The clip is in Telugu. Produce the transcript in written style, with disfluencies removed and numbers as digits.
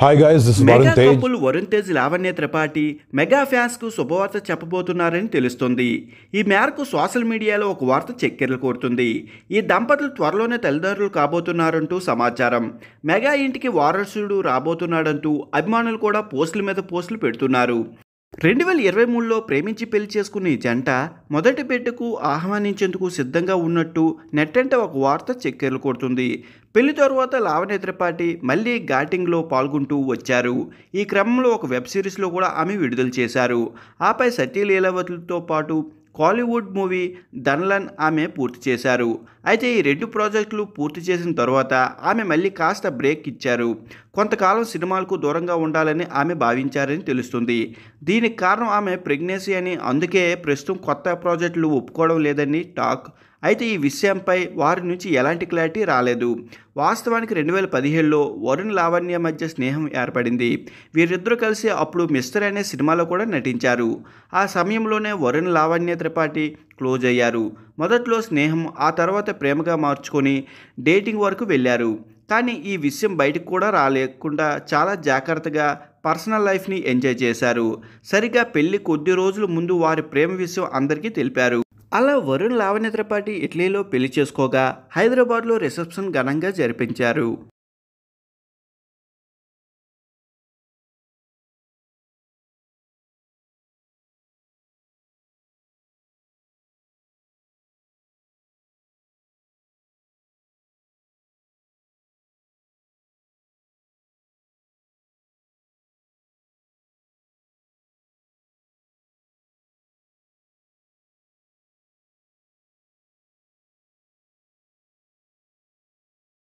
Hi guys, this is mega Varun Tej. Couple Varun Tej Lavanya Tripathi mega fans కు శుభవార్త చెప్పబోతున్నారని తెలుస్తుంది. ఈ మేరకు సోషల్ మీడియాలో ఒక వార్త చక్కెర్లు కోరుతుంది. ఈ దంపతులు త్వరలోనే తల్లిదండ్రులు కాబోతున్నారంటూ సమాచారం. మెగా ఇంటికి వారసుడు రాబోతున్నాడంటూ అభిమానులు కూడా పోస్టుల మీద పోస్టులు పెడుతున్నారు. 2023లో ప్రేమించి పెళ్లి చేసుకున్న ఈ జంట మొదటి బిడ్డకు ఆహ్వానించేందుకు సిద్ధంగా ఉన్నట్టు నెట్టంట ఒక వార్త చక్కెర్లు కొడుతుంది. పెళ్లి తరువాత లావణ్య త్రిపాఠి మళ్ళీ ఘాటింగ్లో పాల్గొంటూ వచ్చారు. ఈ క్రమంలో ఒక వెబ్ సిరీస్లో కూడా ఆమె విడుదల చేశారు. ఆపై సతీ లీలావతులతో పాటు కాలీవుడ్ మూవీ ధన్లన్ ఆమె పూర్తి చేశారు. అయితే ఈ రెండు ప్రాజెక్టులు పూర్తి చేసిన తర్వాత ఆమె మళ్ళీ కాస్త బ్రేక్ ఇచ్చారు. కొంతకాలం సినిమాలకు దూరంగా ఉండాలని ఆమె భావించారని తెలుస్తుంది. దీనికి కారణం ఆమె ప్రెగ్నెన్సీ అని, అందుకే ప్రస్తుతం కొత్త ప్రాజెక్టులు ఒప్పుకోవడం లేదని టాక్. అయితే ఈ విషయంపై వారి నుంచి ఎలాంటి క్లారిటీ రాలేదు. వాస్తవానికి 2017లో వరుణ్ లావణ్య మధ్య స్నేహం ఏర్పడింది. వీరిద్దరూ కలిసి అప్పుడు మిస్టర్ అనే సినిమాలో కూడా నటించారు. ఆ సమయంలోనే వరుణ్ లావణ్య త్రిపాఠి క్లోజ్ అయ్యారు. మొదట్లో స్నేహం, ఆ తర్వాత ప్రేమగా మార్చుకొని డేటింగ్ వరకు వెళ్ళారు. కానీ ఈ విషయం బయటకు కూడా రాలేకుండా చాలా జాగ్రత్తగా పర్సనల్ లైఫ్ని ఎంజాయ్ చేశారు. సరిగ్గా పెళ్లి కొద్ది రోజుల ముందు వారి ప్రేమ విషయం అందరికీ తెలిపారు. అలా వరుణ్ లావణ్య త్రిపాఠి ఇటలీలో పెళ్లి చేసుకోగా హైదరాబాద్లో రిసెప్షన్ ఘనంగా జరిపించారు.